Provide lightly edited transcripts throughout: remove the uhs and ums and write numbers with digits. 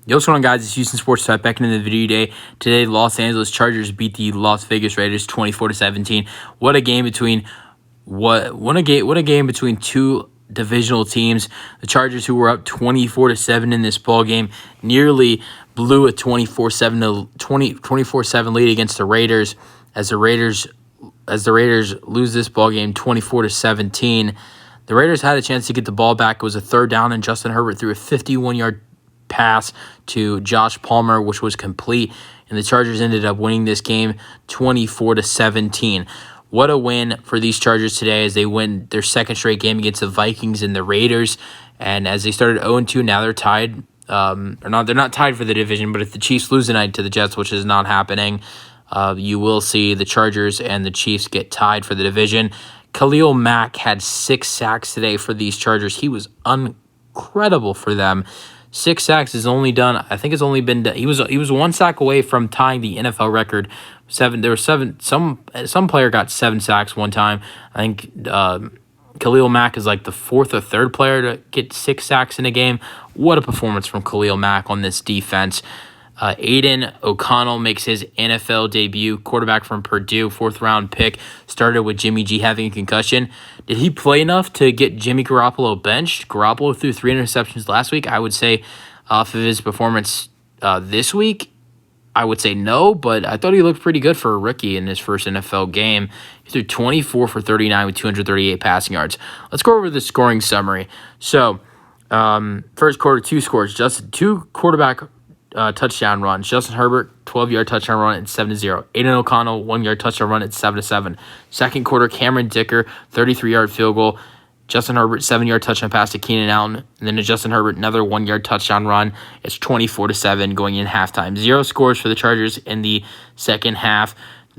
Yo, what's going on, guys? It's Houston Sports Talk back into the video today. Today, Los Angeles Chargers beat the Las Vegas Raiders 24-17. What a game between a game between two divisional teams. The Chargers, who were up 24-7 in this ball game, nearly blew a 24-7 lead against the Raiders as the Raiders lose this ball game 24-17. The Raiders had a chance to get the ball back. It was a third down, and Justin Herbert threw a 51-yard pass to Josh Palmer, which was complete, and the Chargers ended up winning this game 24-17. What a win for these Chargers today as they win their second straight game against the Vikings and the Raiders. And as they started 0-2, now they're tied. They're not tied for the division, but if the Chiefs lose tonight to the Jets, which is not happening, you will see the Chargers and the Chiefs get tied for the division. Khalil Mack had 6 sacks today for these Chargers. He was incredible for them. 6 sacks is only done. I think it's only been done. He was 1 sack away from tying the NFL record. There were 7. Some player got 7 sacks one time. I think Khalil Mack is like the 4th or 3rd player to get 6 sacks in a game. What a performance from Khalil Mack on this defense. Aiden O'Connell makes his NFL debut. Quarterback from Purdue, 4th-round pick. Started with Jimmy G having a concussion. Did he play enough to get Jimmy Garoppolo benched? Garoppolo threw 3 interceptions last week. I would say off of his performance this week, I would say no, but I thought he looked pretty good for a rookie in his first NFL game. He threw 24 for 39 with 238 passing yards. Let's go over the scoring summary. So, first quarter, 2 scores. Just 2 quarterback touchdown runs. Justin Herbert, 12-yard touchdown run at 7-0. Aiden O'Connell, 1-yard touchdown run at 7-7. Second quarter, Cameron Dicker, 33-yard field goal. Justin Herbert, 7-yard touchdown pass to Keenan Allen. And then to Justin Herbert, another 1-yard touchdown run. It's 24-7 going in halftime. 0 scores for the Chargers in the second half.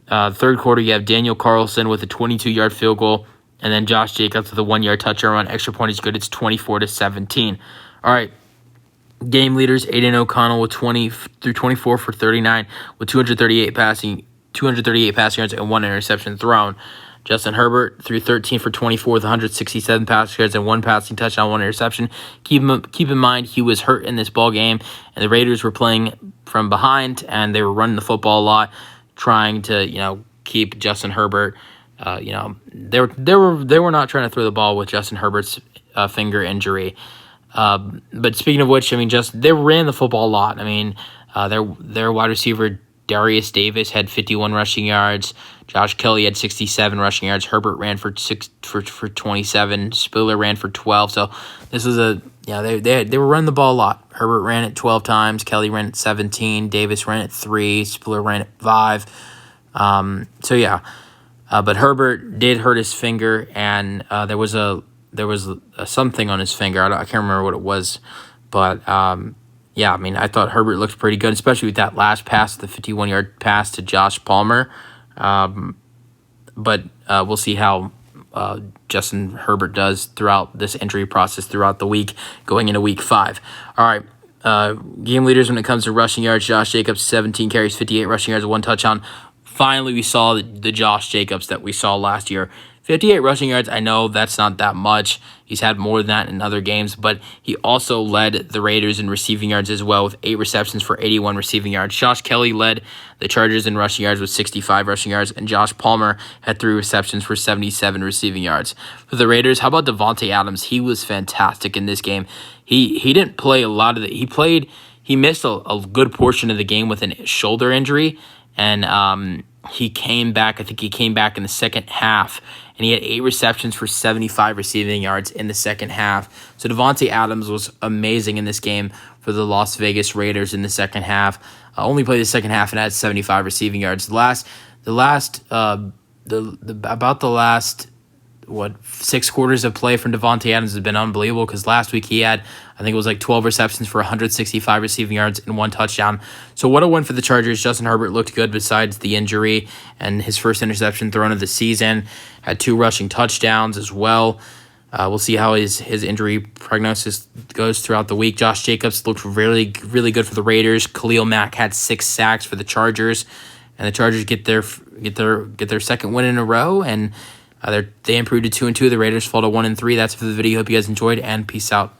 Third quarter, you have Daniel Carlson with a 22-yard field goal. And then Josh Jacobs with a 1-yard touchdown run. Extra point is good. It's 24-17. All right. Game leaders, Aiden O'Connell with 24 for 39 with 238 passing yards and 1 interception thrown. Justin Herbert threw 13 for 24 with 167 passing yards and 1 passing touchdown, 1 interception. Keep in mind he was hurt in this ball game, and the Raiders were playing from behind, and they were running the football a lot, trying to keep Justin Herbert. They were not trying to throw the ball with Justin Herbert's finger injury. But speaking of which, they ran the football a lot. Their wide receiver Darius Davis had 51 rushing yards. Josh Kelly had 67 rushing yards. Herbert ran for 27. Spiller ran for 12. So this was they were running the ball a lot. Herbert ran it 12 times. Kelly ran it 17. Davis ran it 3. Spiller ran it 5. But Herbert did hurt his finger, and there was something on his finger. I can't remember what it was, but I thought Herbert looked pretty good, especially with that last pass, the 51-yard pass to Josh Palmer. But we'll see how Justin Herbert does throughout this injury process throughout the week, going into Week 5. All right, game leaders when it comes to rushing yards: Josh Jacobs, 17 carries, 58 rushing yards, 1 touchdown. Finally, we saw the Josh Jacobs that we saw last year. 58 rushing yards, I know that's not that much. He's had more than that in other games, but he also led the Raiders in receiving yards as well with 8 receptions for 81 receiving yards. Josh Kelly led the Chargers in rushing yards with 65 rushing yards, and Josh Palmer had 3 receptions for 77 receiving yards. For the Raiders, how about Davante Adams? He was fantastic in this game. He didn't play a lot of it. He missed a good portion of the game with a shoulder injury, and he came back. I think he came back in the second half, and he had 8 receptions for 75 receiving yards in the second half. So Davante Adams was amazing in this game for the Las Vegas Raiders in the second half. Only played the second half and had 75 receiving yards. About the last 6 quarters of play from Davante Adams has been unbelievable, because last week he had, I think it was like 12 receptions for 165 receiving yards and 1 touchdown. So what a win for the Chargers. Justin Herbert looked good besides the injury, and his first interception thrown of the season. Had 2 rushing touchdowns as well. We'll see how his injury prognosis goes throughout the week. Josh Jacobs looked really, really good for the Raiders. Khalil Mack had 6 sacks for the Chargers, and the Chargers get their second win in a row, and they improved to 2-2. The Raiders fall to 1-3. That's it for the video. Hope you guys enjoyed, and peace out.